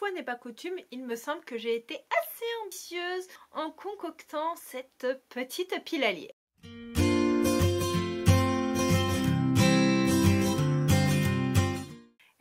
fois n'est pas coutume, il me semble que j'ai été assez ambitieuse en concoctant cette petite pile à lire.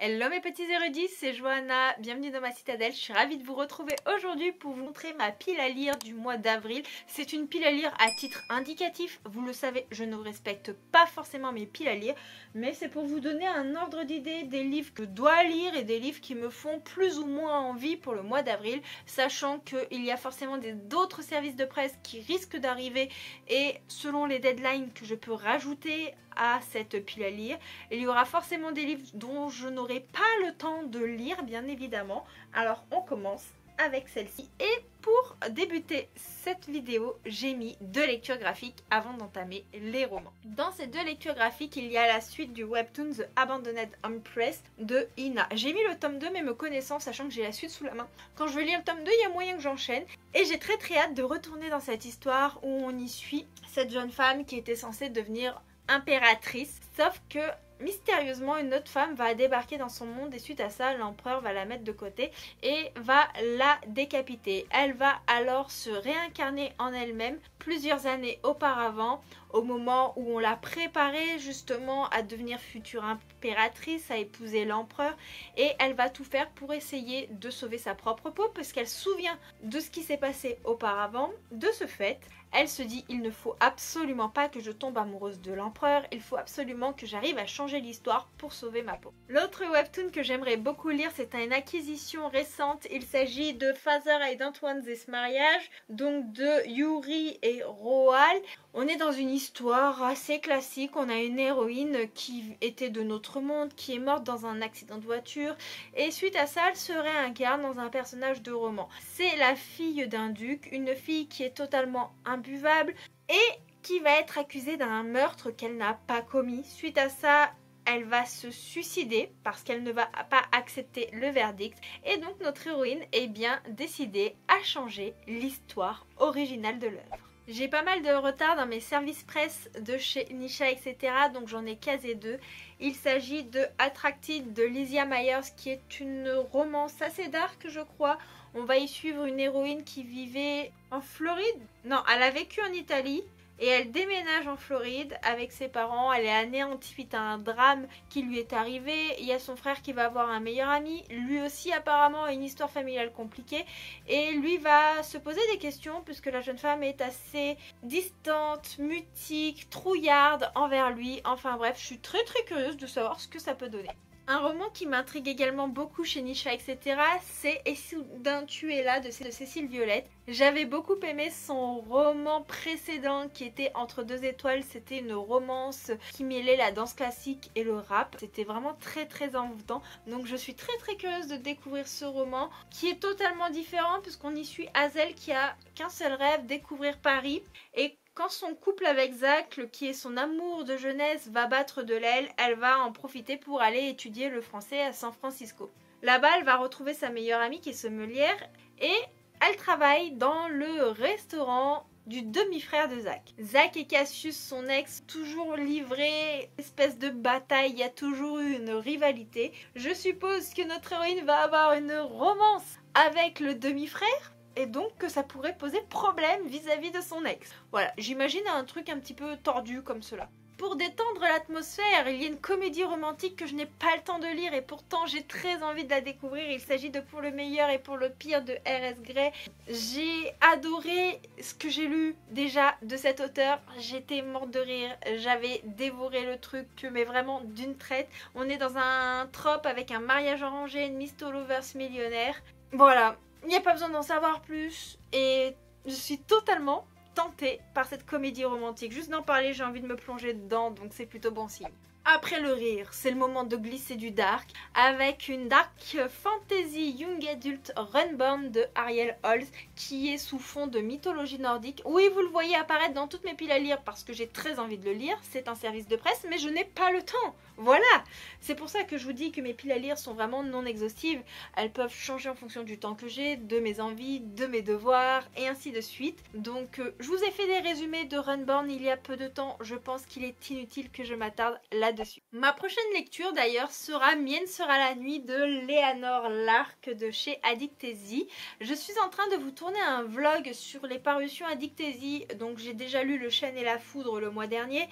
Hello mes petits érudits, c'est Johanna, bienvenue dans ma citadelle, je suis ravie de vous retrouver aujourd'hui pour vous montrer ma pile à lire du mois d'avril. C'est une pile à lire à titre indicatif, vous le savez, je ne respecte pas forcément mes piles à lire, mais c'est pour vous donner un ordre d'idée des livres que je dois lire et des livres qui me font plus ou moins envie pour le mois d'avril, sachant qu'il y a forcément d'autres services de presse qui risquent d'arriver et selon les deadlines que je peux rajouter à cette pile à lire, il y aura forcément des livres dont je n'aurai pas le temps de lire bien évidemment. Alors on commence avec celle-ci et pour débuter cette vidéo j'ai mis 2 lectures graphiques avant d'entamer les romans. Dans ces 2 lectures graphiques il y a la suite du webtoon The Abandoned Empress de Ina. J'ai mis le tome 2 mais me connaissant, sachant que j'ai la suite sous la main, quand je vais lire le tome 2 il y a moyen que j'enchaîne et j'ai très hâte de retourner dans cette histoire où on y suit cette jeune femme qui était censée devenir impératrice, sauf que mystérieusement une autre femme va débarquer dans son monde et suite à ça l'empereur va la mettre de côté et va la décapiter. Elle va alors se réincarner en elle-même plusieurs années auparavant, au moment où on l'a préparée justement à devenir future impératrice, à épouser l'empereur, et elle va tout faire pour essayer de sauver sa propre peau parce qu'elle se souvient de ce qui s'est passé auparavant. De ce fait, elle se dit il ne faut absolument pas que je tombe amoureuse de l'empereur, il faut absolument que j'arrive à changer l'histoire pour sauver ma peau. L'autre webtoon que j'aimerais beaucoup lire, c'est une acquisition récente, il s'agit de Father I Don't Want This Marriage, donc de Yuri et Roal. On est dans une histoire assez classique, on a une héroïne qui était de notre monde, qui est morte dans un accident de voiture et suite à ça elle se réincarne dans un personnage de roman. C'est la fille d'un duc, une fille qui est totalement imbuvable et qui va être accusée d'un meurtre qu'elle n'a pas commis. Suite à ça, elle va se suicider parce qu'elle ne va pas accepter le verdict et donc notre héroïne est bien décidée à changer l'histoire originale de l'œuvre. J'ai pas mal de retard dans mes services presse de chez Nisha etc. donc j'en ai casé 2. Il s'agit de Attracted de Lysia Myers qui est une romance assez dark je crois. On va y suivre une héroïne qui vivait en Floride. Non, elle a vécu en Italie. Et elle déménage en Floride avec ses parents, elle est anéantie suite à un drame qui lui est arrivé. Il y a son frère qui va avoir un meilleur ami, lui aussi apparemment a une histoire familiale compliquée. Et lui va se poser des questions puisque la jeune femme est assez distante, mutique, trouillarde envers lui. Enfin bref, je suis très curieuse de savoir ce que ça peut donner. Un roman qui m'intrigue également beaucoup chez Nisha etc. c'est Et soudain tu es là de Cécile Violette. J'avais beaucoup aimé son roman précédent qui était Entre 2 étoiles. C'était une romance qui mêlait la danse classique et le rap. C'était vraiment très envoûtant. Donc je suis très curieuse de découvrir ce roman qui est totalement différent puisqu'on y suit Hazel qui a qu'un seul rêve, découvrir Paris. Et quand son couple avec Zach, qui est son amour de jeunesse, va battre de l'aile, elle va en profiter pour aller étudier le français à San Francisco. Là-bas, elle va retrouver sa meilleure amie qui est sommelière et elle travaille dans le restaurant du demi-frère de Zach. Zach et Cassius, son ex, toujours livrés, espèce de bataille, il y a toujours eu une rivalité. Je suppose que notre héroïne va avoir une romance avec le demi-frère et donc que ça pourrait poser problème vis-à-vis de son ex. Voilà, j'imagine un truc un petit peu tordu comme cela. Pour détendre l'atmosphère, il y a une comédie romantique que je n'ai pas le temps de lire et pourtant j'ai très envie de la découvrir. Il s'agit de Pour le meilleur et pour le pire de R.S. Gray. J'ai adoré ce que j'ai lu déjà de cet auteur. J'étais morte de rire, j'avais dévoré le truc mais vraiment d'une traite. On est dans un trope avec un mariage arrangé, une Mr. Lovers millionnaire. Voilà, il n'y a pas besoin d'en savoir plus et je suis totalement tentée par cette comédie romantique. Juste d'en parler, j'ai envie de me plonger dedans, donc c'est plutôt bon signe. Après le rire, c'est le moment de glisser du dark avec une dark fantasy young adult Runborn de Ariel Holz qui est sous fond de mythologie nordique. Oui, vous le voyez apparaître dans toutes mes piles à lire parce que j'ai très envie de le lire. C'est un service de presse, mais je n'ai pas le temps. Voilà, c'est pour ça que je vous dis que mes piles à lire sont vraiment non exhaustives. Elles peuvent changer en fonction du temps que j'ai, de mes envies, de mes devoirs et ainsi de suite. Donc je vous ai fait des résumés de Runborn il y a peu de temps. Je pense qu'il est inutile que je m'attarde là là-dessus. Ma prochaine lecture d'ailleurs sera Mienne sera la nuit de Léanore Larc de chez Addictesy. Je suis en train de vous tourner un vlog sur les parutions Addictesy, donc j'ai déjà lu Le Chêne et la Foudre le mois dernier.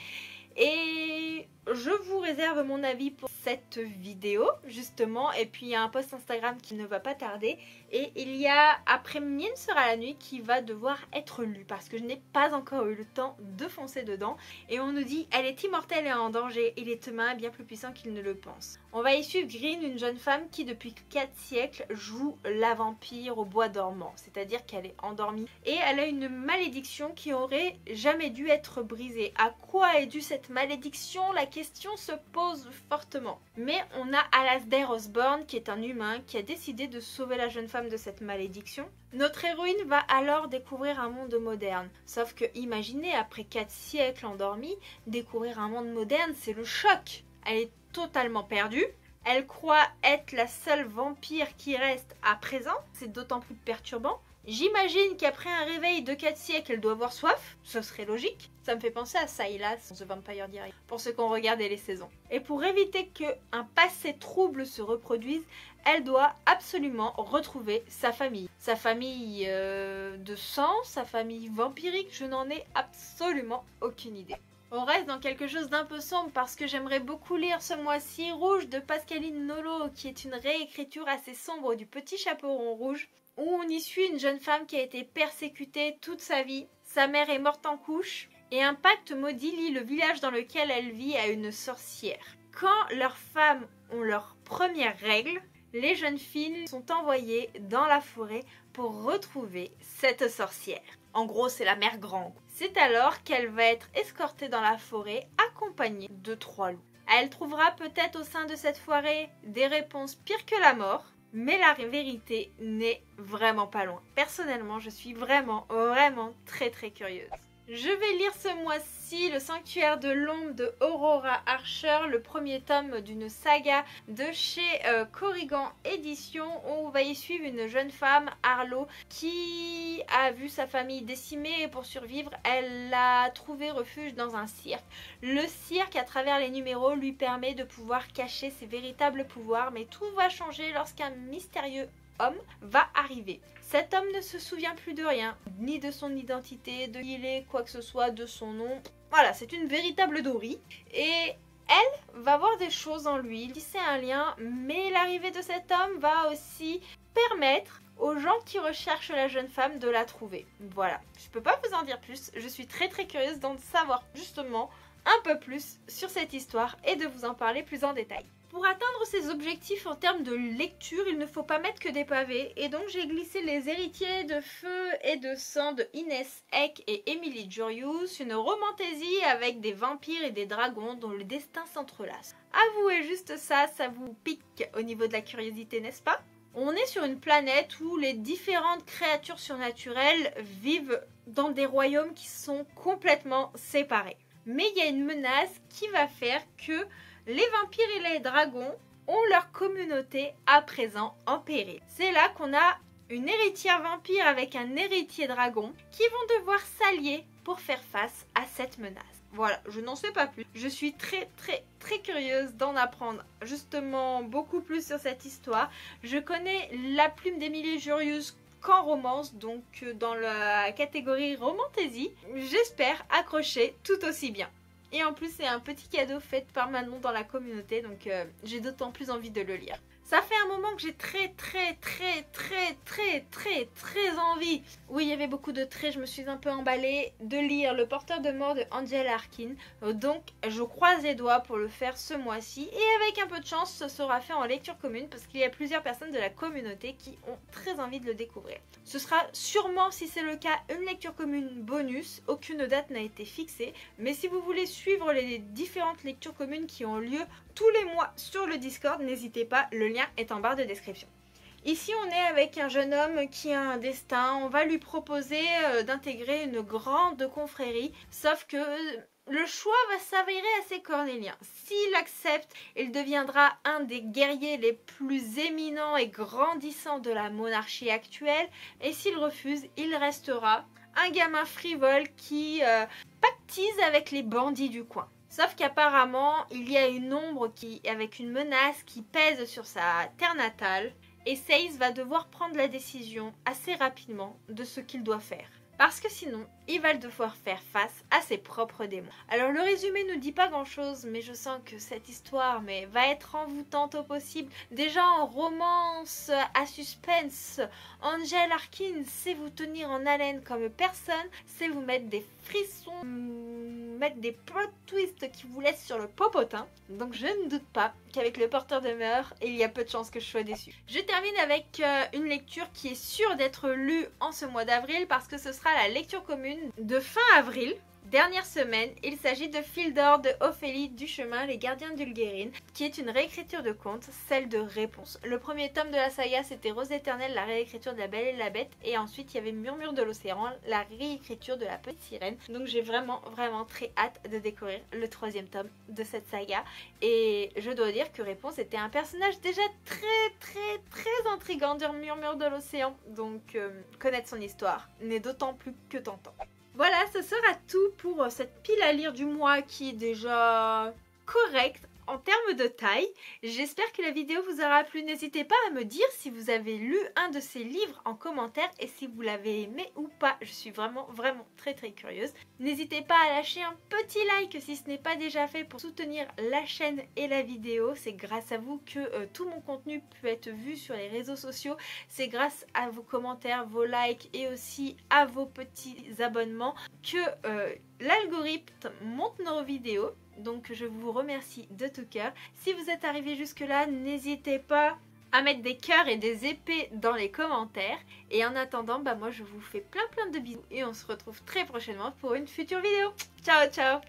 Et je vous réserve mon avis pour cette vidéo justement, et puis il y a un post Instagram qui ne va pas tarder, et il y a Après Mienne sera la nuit qui va devoir être lu parce que je n'ai pas encore eu le temps de foncer dedans, et on nous dit elle est immortelle et en danger, il est humain bien plus puissant qu'il ne le pense. On va y suivre Green, une jeune femme qui depuis 4 siècles joue la vampire au bois dormant, c'est-à-dire qu'elle est endormie et elle a une malédiction qui aurait jamais dû être brisée. À quoi est due cette malédiction? La question se pose fortement. Mais on a Alasdair Osborne qui est un humain qui a décidé de sauver la jeune femme de cette malédiction. Notre héroïne va alors découvrir un monde moderne. Sauf que imaginez, après 4 siècles endormis, découvrir un monde moderne, c'est le choc. Elle est totalement perdue. Elle croit être la seule vampire qui reste à présent. C'est d'autant plus perturbant. J'imagine qu'après un réveil de 4 siècles, elle doit avoir soif. Ce serait logique. Ça me fait penser à Sylas, The Vampire Diaries, pour ceux qui ont regardé les saisons. Et pour éviter qu'un passé trouble se reproduise, elle doit absolument retrouver sa famille. Sa famille de sang, sa famille vampirique, je n'en ai absolument aucune idée. On reste dans quelque chose d'un peu sombre parce que j'aimerais beaucoup lire ce mois-ci Rouge de Pascaline Nolo, qui est une réécriture assez sombre du Petit Chaperon Rouge, où on y suit une jeune femme qui a été persécutée toute sa vie. Sa mère est morte en couche et un pacte maudit lie le village dans lequel elle vit à une sorcière. Quand leurs femmes ont leurs premières règles, les jeunes filles sont envoyées dans la forêt pour retrouver cette sorcière. En gros, c'est la mère Grand. C'est alors qu'elle va être escortée dans la forêt accompagnée de 3 loups. Elle trouvera peut-être au sein de cette forêt des réponses pires que la mort, mais la vérité n'est vraiment pas loin. Personnellement, je suis vraiment très curieuse. Je vais lire ce mois-ci Le Sanctuaire de l'Ombre de Aurora Archer, le premier tome d'une saga de chez Corrigan Éditions, où on va y suivre une jeune femme, Arlo, qui a vu sa famille décimée et pour survivre, elle a trouvé refuge dans un cirque. Le cirque, à travers les numéros, lui permet de pouvoir cacher ses véritables pouvoirs, mais tout va changer lorsqu'un mystérieux homme va arriver. Cet homme ne se souvient plus de rien, ni de son identité, de qui il est, quoi que ce soit, de son nom. Voilà, c'est une véritable Dory. Et elle va voir des choses en lui, c'est un lien, mais l'arrivée de cet homme va aussi permettre aux gens qui recherchent la jeune femme de la trouver. Voilà, je peux pas vous en dire plus, je suis très curieuse d'en savoir justement un peu plus sur cette histoire et de vous en parler plus en détail. Pour atteindre ses objectifs en termes de lecture, il ne faut pas mettre que des pavés, et donc j'ai glissé Les Héritiers de Feu et de Sang de Inès Eck et Émilie Jurius, une romantaisie avec des vampires et des dragons dont le destin s'entrelace. Avouez juste ça, ça vous pique au niveau de la curiosité, n'est-ce pas? On est sur une planète où les différentes créatures surnaturelles vivent dans des royaumes qui sont complètement séparés. Mais il y a une menace qui va faire que les vampires et les dragons ont leur communauté à présent en péril. C'est là qu'on a une héritière vampire avec un héritier dragon qui vont devoir s'allier pour faire face à cette menace. Voilà, je n'en sais pas plus. Je suis très curieuse d'en apprendre justement beaucoup plus sur cette histoire. Je connais la plume d'Émilie Jurius qu'en romance, donc dans la catégorie romantaisie. J'espère accrocher tout aussi bien. Et en plus, c'est un petit cadeau fait par Manon dans la communauté, donc j'ai d'autant plus envie de le lire. Ça fait un moment que j'ai très envie. Oui, il y avait beaucoup de traits, je me suis un peu emballée de lire Le Porteur de mort de Angela Arkin. Donc, je croise les doigts pour le faire ce mois-ci. Et avec un peu de chance, ce sera fait en lecture commune parce qu'il y a plusieurs personnes de la communauté qui ont très envie de le découvrir. Ce sera sûrement, si c'est le cas, une lecture commune bonus. Aucune date n'a été fixée. Mais si vous voulez suivre les différentes lectures communes qui ont lieu tous les mois sur le Discord, n'hésitez pas, le lien est en barre de description. Ici, on est avec un jeune homme qui a un destin. On va lui proposer d'intégrer une grande confrérie, sauf que le choix va s'avérer assez cornélien. S'il accepte, il deviendra un des guerriers les plus éminents et grandissants de la monarchie actuelle, et s'il refuse, il restera un gamin frivole qui pactise avec les bandits du coin. Sauf qu'apparemment, il y a une ombre avec une menace qui pèse sur sa terre natale et Seize va devoir prendre la décision assez rapidement de ce qu'il doit faire. Parce que sinon, il va devoir faire face à ses propres démons. Alors le résumé ne dit pas grand chose, mais je sens que cette histoire va être envoûtante au possible. Déjà en romance, à suspense, Angel Arkin sait vous tenir en haleine comme personne, sait vous mettre des frissons, mettre des plot twists qui vous laissent sur le popotin. Donc je ne doute pas qu'avec le porteur de mœurs, il y a peu de chances que je sois déçue. Je termine avec une lecture qui est sûre d'être lue en ce mois d'avril parce que ce sera la lecture commune de fin avril. Dernière semaine, il s'agit de Fil d'or de Ophélie Duchemin, Les Gardiens d'Ulguérine, qui est une réécriture de conte, celle de Réponse. Le premier tome de la saga, c'était Rose éternelle, la réécriture de La Belle et la Bête, et ensuite il y avait Murmure de l'Océan, la réécriture de La Petite Sirène. Donc j'ai vraiment très hâte de découvrir le troisième tome de cette saga, et je dois dire que Réponse était un personnage déjà très intriguant de Murmure de l'Océan, donc connaître son histoire n'est d'autant plus que tentant. Voilà, ce sera tout pour cette pile à lire du mois qui est déjà correcte en termes de taille. J'espère que la vidéo vous aura plu. N'hésitez pas à me dire si vous avez lu un de ces livres en commentaire et si vous l'avez aimé ou pas. Je suis vraiment très curieuse. N'hésitez pas à lâcher un petit like si ce n'est pas déjà fait pour soutenir la chaîne et la vidéo. C'est grâce à vous que tout mon contenu peut être vu sur les réseaux sociaux. C'est grâce à vos commentaires, vos likes et aussi à vos petits abonnements que l'algorithme monte nos vidéos. Donc je vous remercie de tout cœur. Si vous êtes arrivé jusque là, n'hésitez pas à mettre des cœurs et des épées dans les commentaires. Et en attendant, moi je vous fais plein de bisous et on se retrouve très prochainement pour une future vidéo. Ciao ciao!